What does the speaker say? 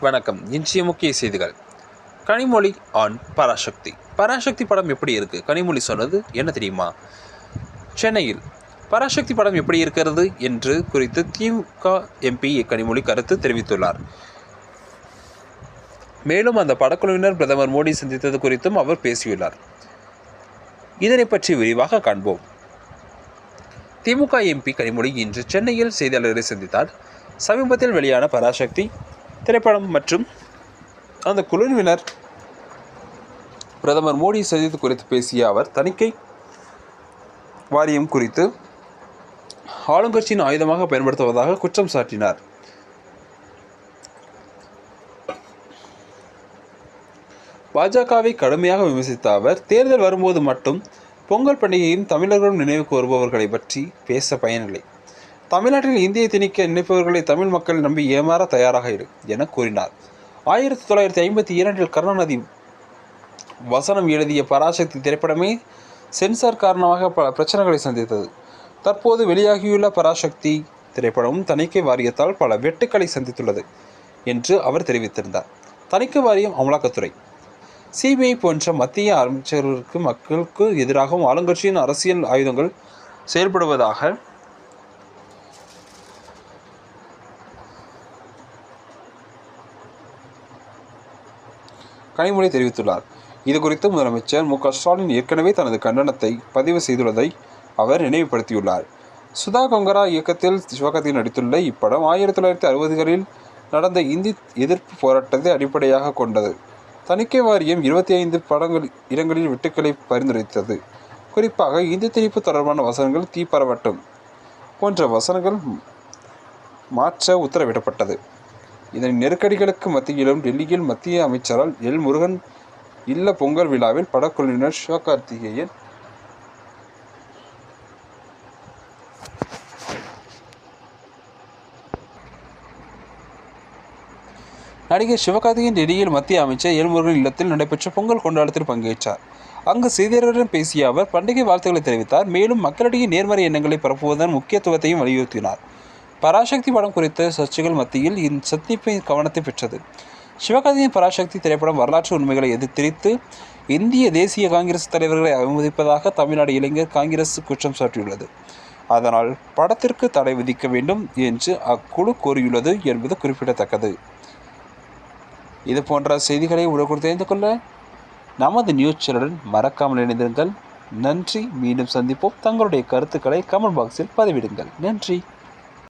வணக்கம். இன்றைய முக்கிய செய்திகள். கனிமொழி ஆன் பராசக்தி. பராசக்தி படம் எப்படி இருக்கு? கனிமொழி சொன்னது என்ன தெரியுமா? சென்னையில் பராசக்தி படம் எப்படி இருக்கிறது என்று குறித்து திமுக எம்பி கனிமொழி கருத்து தெரிவித்துள்ளார். மேலும் அந்த படக்குழுவினர் பிரதமர் மோடி சந்தித்தது குறித்தும் அவர் பேசியுள்ளார். இதனை பற்றி விரிவாக காண்போம். திமுக எம்பி கனிமொழி இன்று சென்னையில் செய்தியாளர்களை சந்தித்தார். சமீபத்தில் வெளியான பராசக்தி திரைப்படம் மற்றும் அந்த குழுவினர் பிரதமர் மோடி சந்தித்து குறித்து பேசிய அவர், தணிக்கை வாரியம் குறித்து ஆளுங்கட்சியின் ஆயுதமாக பயன்படுத்துவதாக குற்றம் சாட்டினார். பாஜகவை கடுமையாக விமர்சித்த அவர், தேர்தல் வரும்போது மட்டும் பொங்கல் பண்டிகையின் தமிழர்களும் நினைவுக்கு வருபவர்களை பற்றி பேச பயனில்லை. தமிழ்நாட்டில் இந்தியை திணிக்க நினைப்பவர்களை தமிழ் மக்கள் நம்பி ஏமாற தயாராக இரு என கூறினார். 1952 கருணாநிதி வசனம் எழுதிய பராசக்தி திரைப்படமே சென்சார் காரணமாக பல பிரச்சனைகளை சந்தித்தது. தற்போது வெளியாகியுள்ள பராசக்தி திரைப்படமும் தணிக்கை வாரியத்தால் பல வெட்டுக்களை சந்தித்துள்ளது என்று அவர் தெரிவித்திருந்தார். தணிக்கை வாரியம், அமலாக்கத்துறை, சிபிஐ போன்ற மத்திய அமைச்சர்களுக்கு மக்களுக்கு எதிராகவும் ஆளுங்கட்சியின் அரசியல் ஆயுதங்கள் செயல்படுவதாக கனிமொழி தெரிவித்துள்ளார். இதுகுறித்து முதலமைச்சர் மு.க.ஸ்டாலின் ஏற்கனவே தனது கண்டனத்தை பதிவு செய்துள்ளதை அவர் நினைவுபடுத்தியுள்ளார். சுதா கொங்கரா இயக்கத்தில் சிவகார்த்திகேயன் நடித்துள்ள இப்படம் 1960களில் நடந்த இந்தி எதிர்ப்பு போராட்டத்தை அடிப்படையாக கொண்டது. தணிக்கை வாரியம் 25 இடங்களில் வெட்டுக்களை பரிந்துரைத்தது. குறிப்பாக இந்தி திணிப்பு தொடர்பான வசனங்கள், தீ பரவட்டும் போன்ற வசனங்கள் மாற்ற உத்தரவிடப்பட்டது. இதன் நெருக்கடிகளுக்கு மத்தியிலும் டெல்லியில் மத்திய அமைச்சரால் எல். முருகன் இல்ல பொங்கல் விழாவில் படக்குழுவினர் சிவகார்த்திகேயன், நடிகர் சிவகார்த்திகேயன் டெல்லியில் மத்திய அமைச்சர் எல். முருகன் இல்லத்தில் நடைபெற்ற பொங்கல் கொண்டாட்டத்தில் பங்கேற்றார். அங்கு செய்தியாளர்களிடம் பேசிய அவர் பண்டிகை வாழ்த்துக்களை தெரிவித்தார். மேலும் மக்களிடையே நேர்மறை எண்ணங்களை பரப்புவதன் முக்கியத்துவத்தையும் வலியுறுத்தினார். பராசக்தி படம் குறித்த சர்ச்சைகள் மத்தியில் இச்சந்திப்பு கவனத்தை பெற்றது. சிவகார்த்திகேயன் பராசக்தி திரைப்படம் வரலாற்று உண்மைகளை எதிர்த்து இந்திய தேசிய காங்கிரஸ் தலைவர்களை அவமதிப்பதாக தமிழ்நாடு இளைஞர் காங்கிரஸ் குற்றம் சாட்டியுள்ளது. அதனால் படத்திற்கு தடை விதிக்க வேண்டும் என்று அக்குழு கோரியுள்ளது என்பது குறிப்பிடத்தக்கது. இது போன்ற செய்திகளை உடனுக்குடன் தெரிந்து கொள்ள நமது நியூஸ் சேனலுடன் மறக்காமல் இணைந்திருங்கள். நன்றி. மீண்டும் சந்திப்போம். தங்களுடைய கருத்துக்களை கமெண்ட் பாக்ஸில் பதிவிடுங்கள். நன்றி.